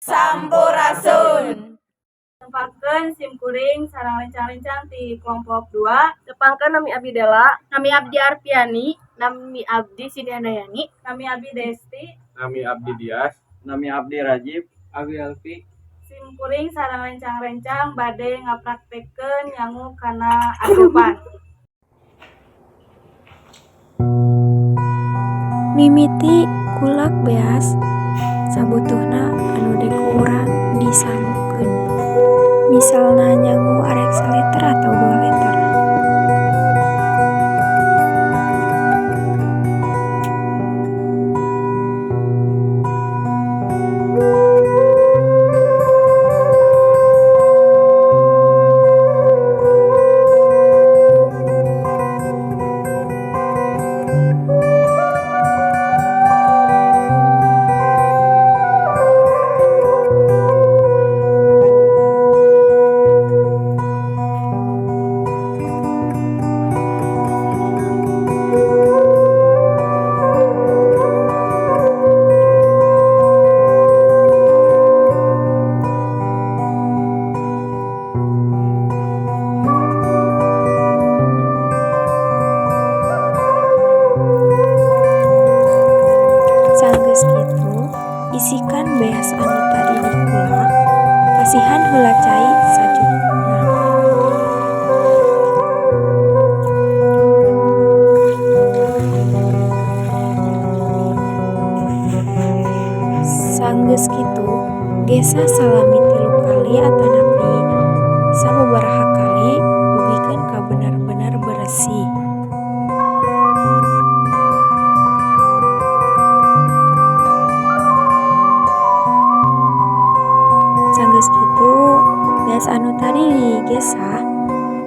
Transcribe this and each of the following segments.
Sampurasun. Tempakeun simkuring sareng rencang-rencang ti kelompok 2. Tepangkeun nami abdi Dela, Nami abdi Arpiani, nami abdi Siti Handayani, nami abdi Desti, nami abdi Dias, nami abdi Rajib, abdi Alfi. simkuring sareng rencang-rencang bade ngapraktekeun nyangu kana aseupan. Mimiti kulak beas sabutuhna anu deku urang disanggukeun. Misalna nyangu arek saliter atau 2 liter. Sanggeus kitu, isikan beas anu tadi dikulak, pasihan heula cai sajukna. Sanggeus kitu, gesa salami 3 kali atanapi sababaraha kali dugikeun ka bener-bener bersih. Sanggeus kitu, beas anu tadi digesah,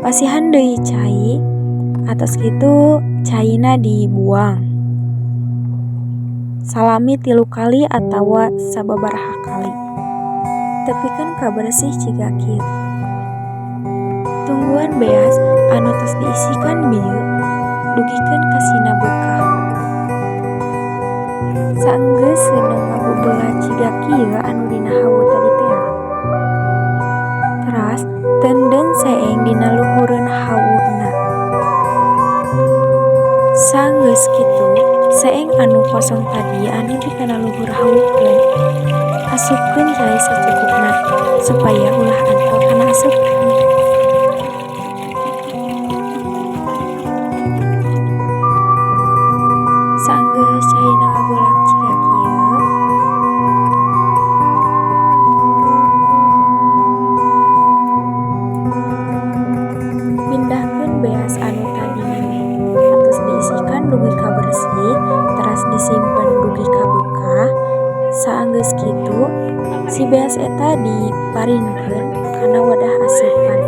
pasihan deui cai, atos kitu caina dibuang. Salami 3 kali atawa sababaraha kali. Tepikeun ka bersih ciga kieu. Tungguan beas anu tos diisikan bieu dugikeun ka sina beukah. Saenggeus seuneu ngabubeula ciga kieu anu dina hawu tadi teh. Teras teundeung seeng dina luhureun hawuna. Sanggeus kitu, seeng anu kosong tadi anu dikana luhur hawukeun. Asupkeun cai sacukupna supaya ulah antol kana aseupan. Sanggeus caina ngabeulak ciga kieu, pindahkeun beas anu tadi atos diisikan dugi ka bersih, teras disimpen dugi ka beukah. Saanggeus kitu, si beas eta diparinkeun kana wadah aseupan.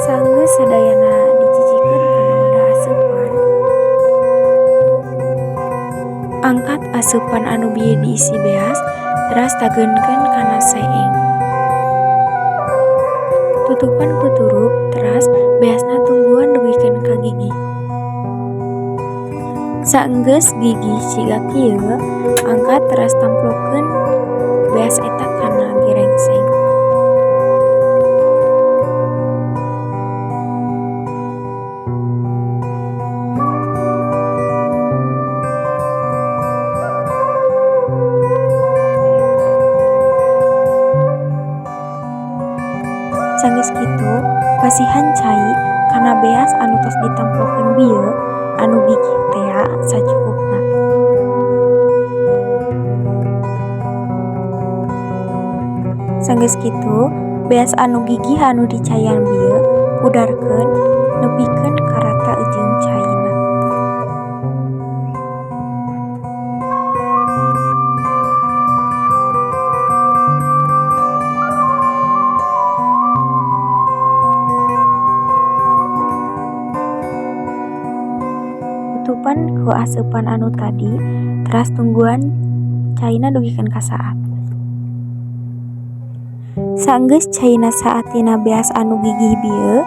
Sanggeus sadayana dicicikeun kana wadah aseupan, angkat aseupan anu bieu diisi beas, teras tageunkeun kana seeng. Tutupan ku turup, teras beasna tungguan dugikeun ka gigi. Saenggeus gigi ciga kieu, angkat teras tamplokeun beas eta kana gerengseng. Sanggeus kitu, pasihan cai kana beas anu tos ditamplokeun bieu anu gigi tea sacukupna. Sanggeus kitu, beas anu gigi anu dicaian bieu pudarkeun nepikeun ka rata ejeung caina. Tutupan ku aseupan anu tadi, teras tungguan caina dugikeun ka saat. Saenggeus caina saatina beas anu gigih bieu,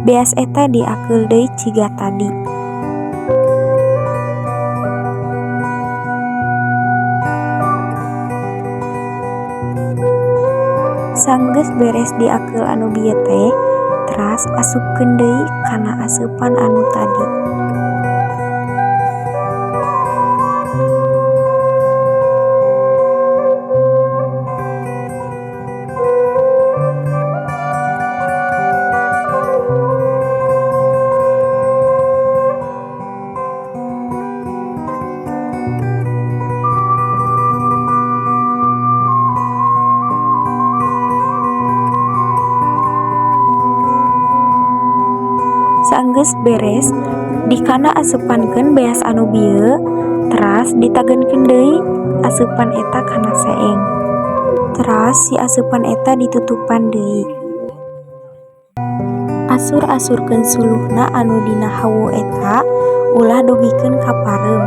beas eta diakeul deui ciga tadi. Saenggeus beres diakeul anu bieu teh, teras asupkeun deui kana aseupan anu tadi. Saenggeus beres, dikana aseupankeun beas anu bieu, teras ditageunkeun deui aseupan eta kana seeng. Teras si aseupan eta ditutupan deui. Asur-asurkeun suluhna anu dina hawu eta ulah dugikeun ka pareum.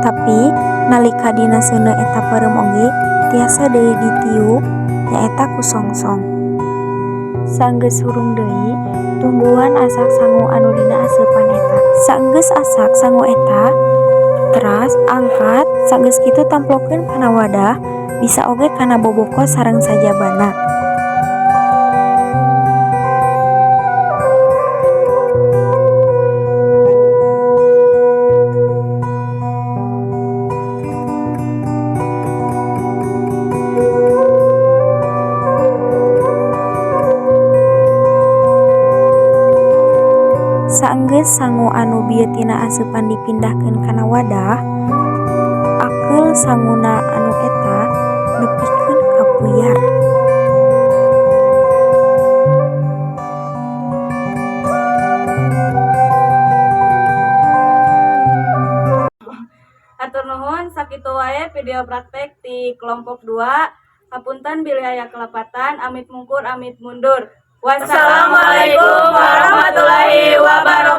Tapi nalika dina seuneu eta pareum oge tiasa deui ditiup nyaeta ku songsong. Saenggeus hurung deui, tungguan asak sangu anu dina aseupan eta. Saenggeus asak sangu eta, teras angkat, saenggeus kitu tamplokeun kana wadah, bisa oge kana boboko sareng sajabana. Saenggeus sangu anu bieu tina aseupan dipindahkeun kana wadah, akeul sanguna anu eta nepikeun ka puyar. Hatur nuhun, sakitu wae video praktek di kelompok 2. Hapunten bilih aya kelapatan, amit mungkur amit mundur. Wassalamualaikum warahmatullahi wabarakatuh.